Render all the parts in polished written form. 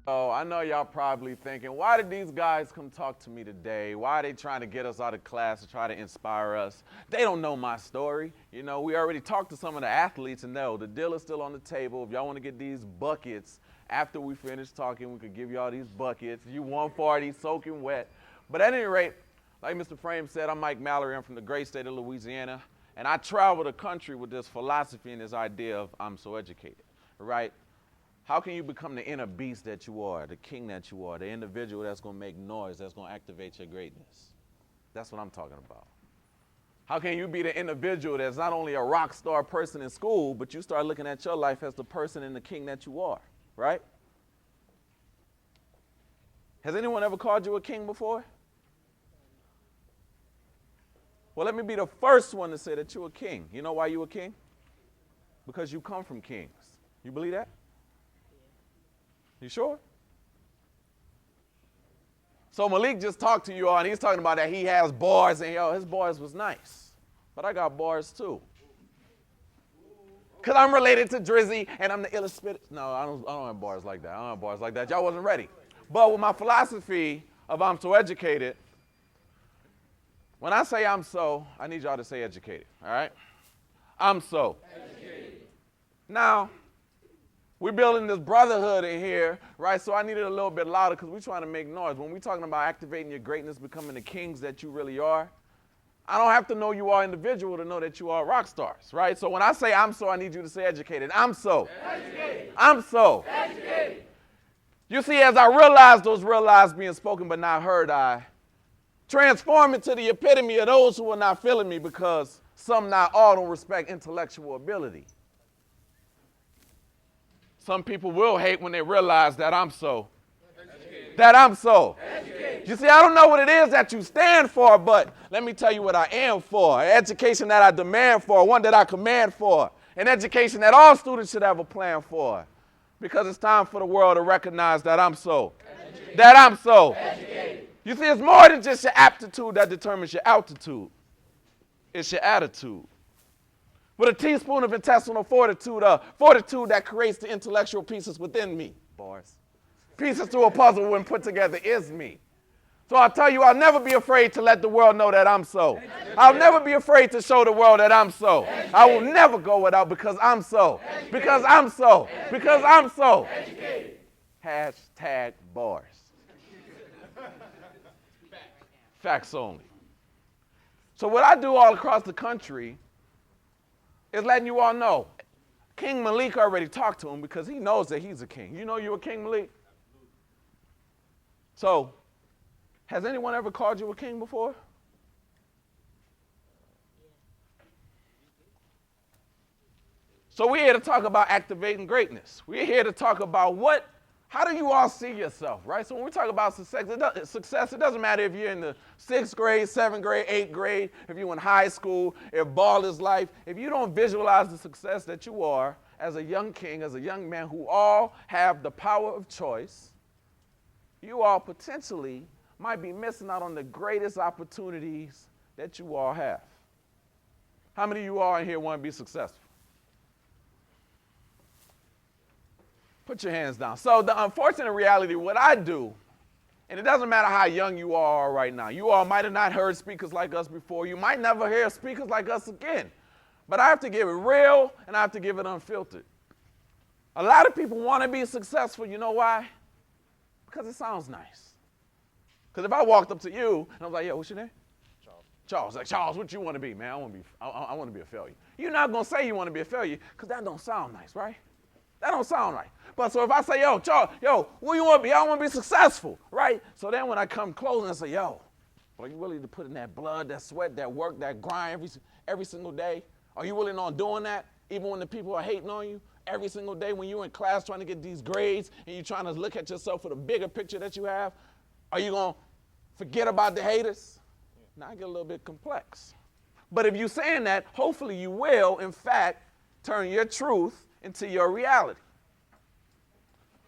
Oh, I know y'all probably thinking, why did these guys come talk to me today? Why are they trying to get us out of class to try to inspire us? They don't know my story. You know, we already talked to some of the athletes and no, the deal is still on the table. If y'all want to get these buckets, after we finish talking, we could give y'all these buckets. You 140, soaking wet. But at any rate, like Mr. Frame said, I'm Mike Mallery. I'm from the great state of Louisiana. And I travel the country with this philosophy and this idea of I'm so educated, right? How can you become the inner beast that you are, the king that you are, the individual that's going to make noise, that's going to activate your greatness? That's what I'm talking about. How can you be the individual that's not only a rock star person in school, but you start looking at your life as the person and the king that you are, right? Has anyone ever called you a king before? Well, let me be the first one to say that you're a king. You know why you're a king? Because you come from kings. You believe that? You sure? So Malik just talked to you all, and he's talking about that he has bars, and yo, his bars was nice. But I got bars too. Because I'm related to Drizzy, and I'm the illest spit. No, I don't have bars like that. I don't have bars like that. Y'all wasn't ready. But with my philosophy of I'm so educated, when I say I'm so, I need y'all to say educated, all right? I'm so. Educated. Now, we're building this brotherhood in here, right? So I need it a little bit louder because we're trying to make noise. When we're talking about activating your greatness, becoming the kings that you really are, I don't have to know you are individual to know that you are rock stars, right? So when I say I'm so, I need you to say educated. I'm so. Educated. I'm so. Educated. You see, as I realized those real lies being spoken but not heard, I transform into the epitome of those who are not feeling me because some, not all, don't respect intellectual ability. Some people will hate when they realize that I'm so. Educated. That I'm so. Educated. You see, I don't know what it is that you stand for, but let me tell you what I am for. An education that I demand for, one that I command for. An education that all students should have a plan for. Because it's time for the world to recognize that I'm so. Educated. That I'm so. Educated. You see, it's more than just your aptitude that determines your altitude. It's your attitude. With a teaspoon of intestinal fortitude that creates the intellectual pieces within me. Bars. Pieces to a puzzle when put together is me. So I'll tell you, I'll never be afraid to let the world know that I'm so. I'll never be afraid to show the world that I'm so. I will never go without because I'm so. Because I'm so. Because I'm so. Hashtag bars. Facts only. So what I do all across the country is letting you all know, King Malik already talked to him because he knows that he's a king. You know you're a king, Malik? So, has anyone ever called you a king before? So we're here to talk about activating greatness. We're here to talk about how do you all see yourself, right? So when we talk about success, it doesn't matter if you're in the 6th grade, 7th grade, 8th grade, if you're in high school, if ball is life. If you don't visualize the success that you are as a young king, as a young man who all have the power of choice, you all potentially might be missing out on the greatest opportunities that you all have. How many of you all in here want to be successful? Put your hands down. So the unfortunate reality, what I do, and it doesn't matter how young you all are right now. You all might have not heard speakers like us before. You might never hear speakers like us again. But I have to give it real, and I have to give it unfiltered. A lot of people want to be successful. You know why? Because it sounds nice. Because if I walked up to you, and I was like, yo, what's your name? Charles. Like, Charles, what you want to be, man? I want to be a failure. You're not going to say you want to be a failure because that don't sound nice, right? That don't sound right. But so if I say, yo, Charles, what you want to be? I want to be successful, right? So then when I come close and I say, yo, are you willing to put in that blood, that sweat, that work, that grind every single day? Are you willing on doing that even when the people are hating on you? Every single day when you're in class trying to get these grades and you're trying to look at yourself for the bigger picture that you have, are you going to forget about the haters? Now I get a little bit complex. But if you're saying that, hopefully you will, in fact, turn your truth into your reality.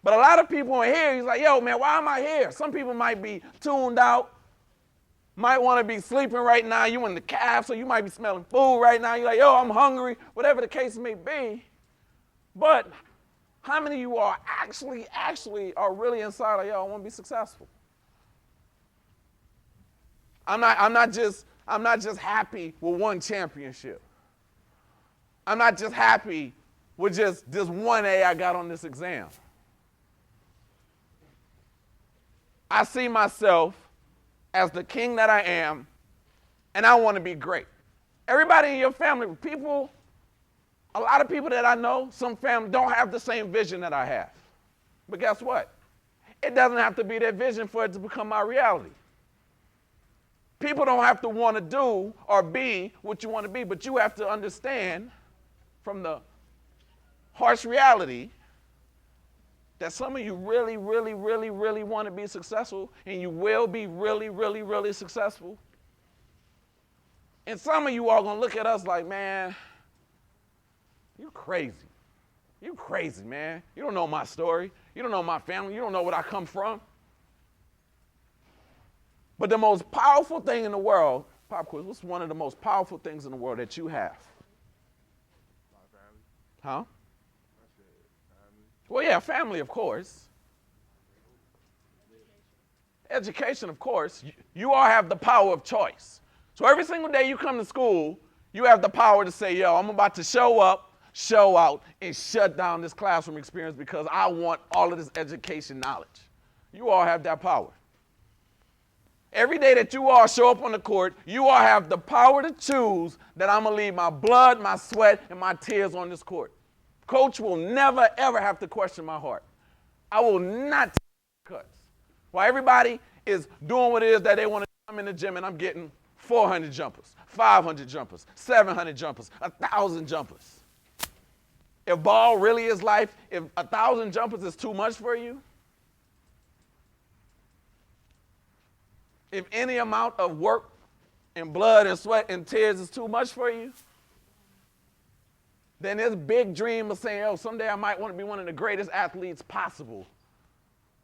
But a lot of people in here, he's like, yo, man, why am I here? Some people might be tuned out, might want to be sleeping right now. You in the cab, so you might be smelling food right now. You're like, yo, I'm hungry, whatever the case may be. But How many of you are actually are really inside like, yo, I want to be successful? I'm not just happy with one championship. I'm not just happy with just this one A I got on this exam. I see myself as the king that I am, and I want to be great. Everybody in your family, a lot of people that I know, some family don't have the same vision that I have. But guess what? It doesn't have to be their vision for it to become my reality. People don't have to want to do or be what you want to be, but you have to understand from the harsh reality that some of you really want to be successful, and you will be really successful. And some of you are going to look at us like, man, you crazy. You crazy, man. You don't know my story. You don't know my family. You don't know where I come from. But the most powerful thing in the world, pop quiz, what's one of the most powerful things in the world that you have? My family. Huh? I said family. Well, yeah, family, of course. Education, of course. You all have the power of choice. So every single day you come to school, you have the power to say, yo, I'm about to show up, show out, and shut down this classroom experience because I want all of this education knowledge. You all have that power. Every day that you all show up on the court, you all have the power to choose that I'm going to leave my blood, my sweat, and my tears on this court. Coach will never, ever have to question my heart. I will not take cuts. While everybody is doing what it is that they want to do, I'm in the gym and I'm getting 400 jumpers, 500 jumpers, 700 jumpers, 1,000 jumpers. If ball really is life, if 1,000 jumpers is too much for you, if any amount of work and blood and sweat and tears is too much for you, then this big dream of saying, oh, someday I might want to be one of the greatest athletes possible,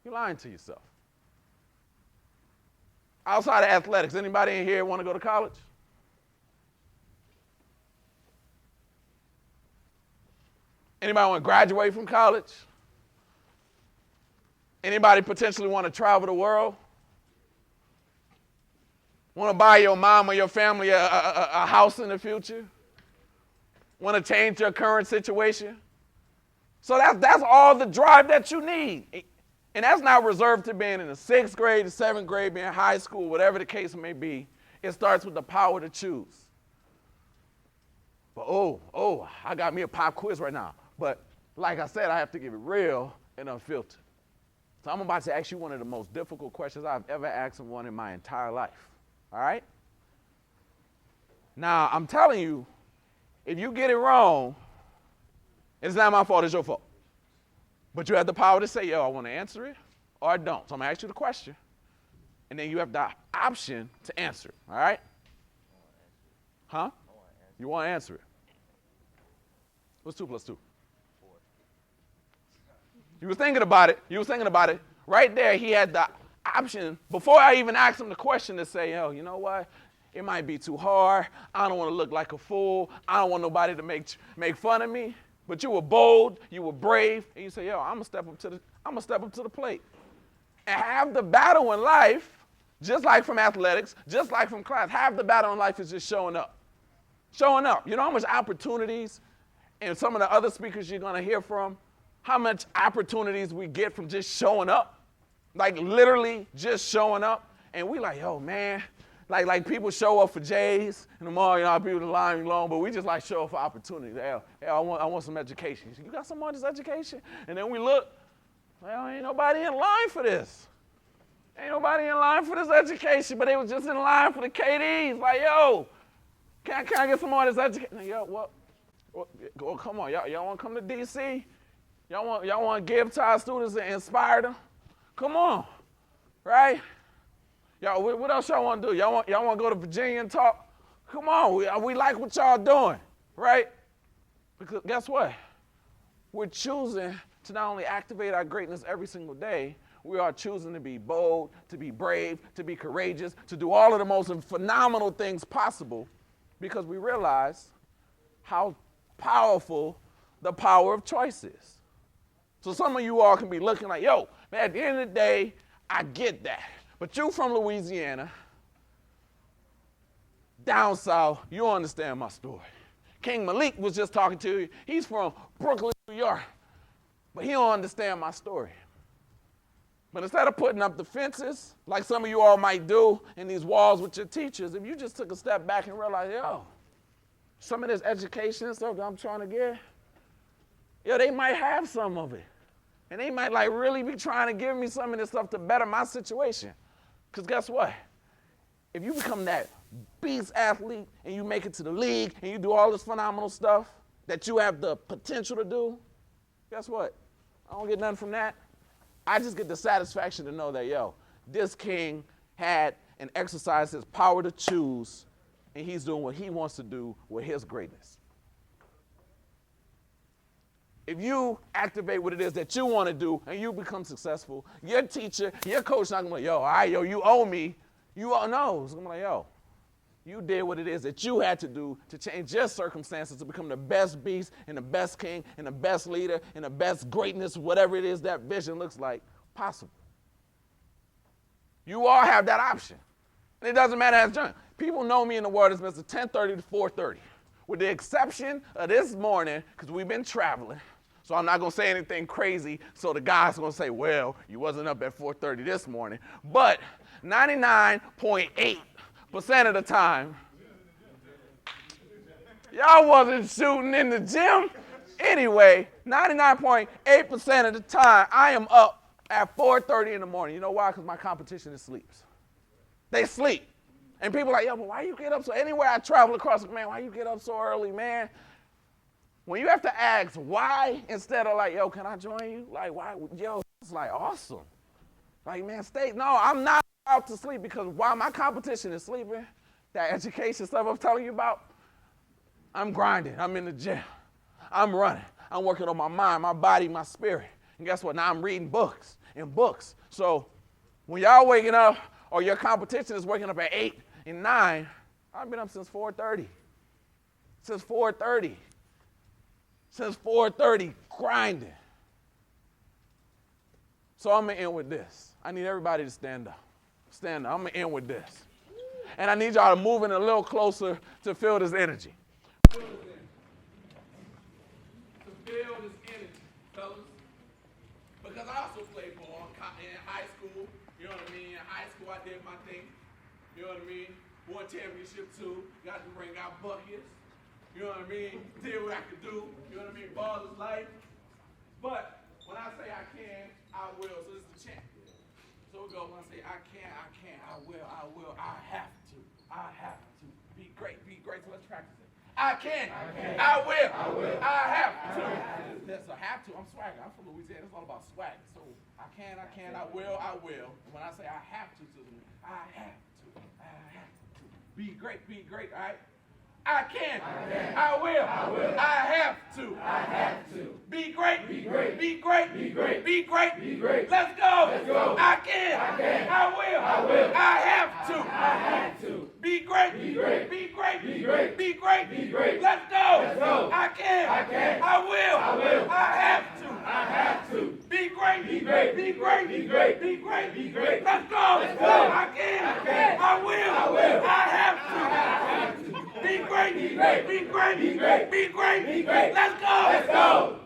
you're lying to yourself. Outside of athletics, anybody in here want to go to college? Anybody want to graduate from college? Anybody potentially want to travel the world? Want to buy your mom or your family a house in the future? Want to change your current situation? So that's all the drive that you need. And that's not reserved to being in the 6th grade, the 7th grade, being in high school, whatever the case may be. It starts with the power to choose. But I got me a pop quiz right now. But like I said, I have to give it real and unfiltered. So I'm about to ask you one of the most difficult questions I've ever asked someone in my entire life. All right? Now, I'm telling you, if you get it wrong, it's not my fault, it's your fault. But you have the power to say, yo, I want to answer it, or I don't. So I'm going to ask you the question, and then you have the option to answer it, all right? Huh? You want to answer it. What's 2 plus 2? 4. You was thinking about it. Right there, he had the option, before I even asked him the question, to say, yo, you know what? It might be too hard. I don't want to look like a fool. I don't want nobody to make fun of me. But you were bold, you were brave, and you say, yo, I'm gonna step up to the plate. And half the battle in life, just like from athletics, just like from class, half the battle in life is just showing up. Showing up. You know how much opportunities, and some of the other speakers you're gonna hear from, how much opportunities we get from just showing up? Like literally just showing up. And we like, yo, man, like people show up for J's in the mall, you know, people in the line long, but we just like show up for opportunity. Hey, I want some education. You got some more of this education? And then we look, well, ain't nobody in line for this. Ain't nobody in line for this education, but they was just in line for the KDs. Like, yo, can I get some more of this education? Yo, well, come on, y'all want to come to DC? Y'all want to give to our students and inspire them? Come on, right? Y'all, what else y'all want to do? Y'all want to go to Virginia and talk? Come on, we like what y'all doing, right? Because guess what? We're choosing to not only activate our greatness every single day, we are choosing to be bold, to be brave, to be courageous, to do all of the most phenomenal things possible, because we realize how powerful the power of choice is. So some of you all can be looking like, yo, man, at the end of the day, I get that. But you from Louisiana, down south, you understand my story. King Malik was just talking to you. He's from Brooklyn, New York, but he don't understand my story. But instead of putting up the fences, like some of you all might do in these walls with your teachers, if you just took a step back and realized, yo, some of this education and stuff that I'm trying to get, yo, they might have some of it. And they might like really be trying to give me some of this stuff to better my situation. Because guess what? If you become that beast athlete and you make it to the league and you do all this phenomenal stuff that you have the potential to do, guess what? I don't get nothing from that. I just get the satisfaction to know that, yo, this king had and exercised his power to choose, and he's doing what he wants to do with his greatness. If you activate what it is that you want to do and you become successful, your teacher, your coach not going to be like, yo, all right, yo, you owe me. You all know. It's going to be like, yo, you did what it is that you had to do to change your circumstances to become the best beast and the best king and the best leader and the best greatness, whatever it is that vision looks like, possible. You all have that option. And it doesn't matter as young. People know me in the world as Mr. 10:30 to 4:30, with the exception of this morning, because we've been traveling. So I'm not going to say anything crazy, so the guy's going to say, well, you wasn't up at 4:30 this morning. But 99.8% of the time, y'all wasn't shooting in the gym. Anyway, 99.8% of the time, I am up at 4:30 in the morning. You know why? Because my competition is sleeps. They sleep. And people are like, yo, but why you get up so, anywhere I travel across, man, why you get up so early, man? When you have to ask why instead of like, yo, can I join you? Like, why? Yo, it's like awesome. Like, man, no, I'm not out to sleep because while my competition is sleeping, that education stuff I'm telling you about, I'm grinding. I'm in the gym. I'm running. I'm working on my mind, my body, my spirit. And guess what? Now I'm reading books and books. So when y'all waking up or your competition is waking up at 8 and 9, I've been up since 4:30. Since 4:30. Since 4:30, grinding. So I'm going to end with this. I need everybody to stand up. Stand up. I'm going to end with this. And I need y'all to move in a little closer to feel this energy. To feel this energy, fellas. Because I also played ball in high school. You know what I mean? In high school, I did my thing. You know what I mean? Won championship too. Got to bring out buckets. You know what I mean? Did what I could do. You know what I mean? Ball is life. But when I say I can, I will. So this is the chant. So we go when I say I can, I will, I have to. I have to. Be great. So let's practice it. I can, I will, I have to. That's a have to. I'm swagger. I'm from Louisiana. It's all about swag. So I can, I will. When I say I have to, I have to. Be great, all right? I can, I will, I have to. Be great, be great. Let's go. I can, I will, I have to. Be great, be great. Let's go. I can, I will, I have to. Be great, be great. Let's go. I can, I will, I have to. Be great. Let's go.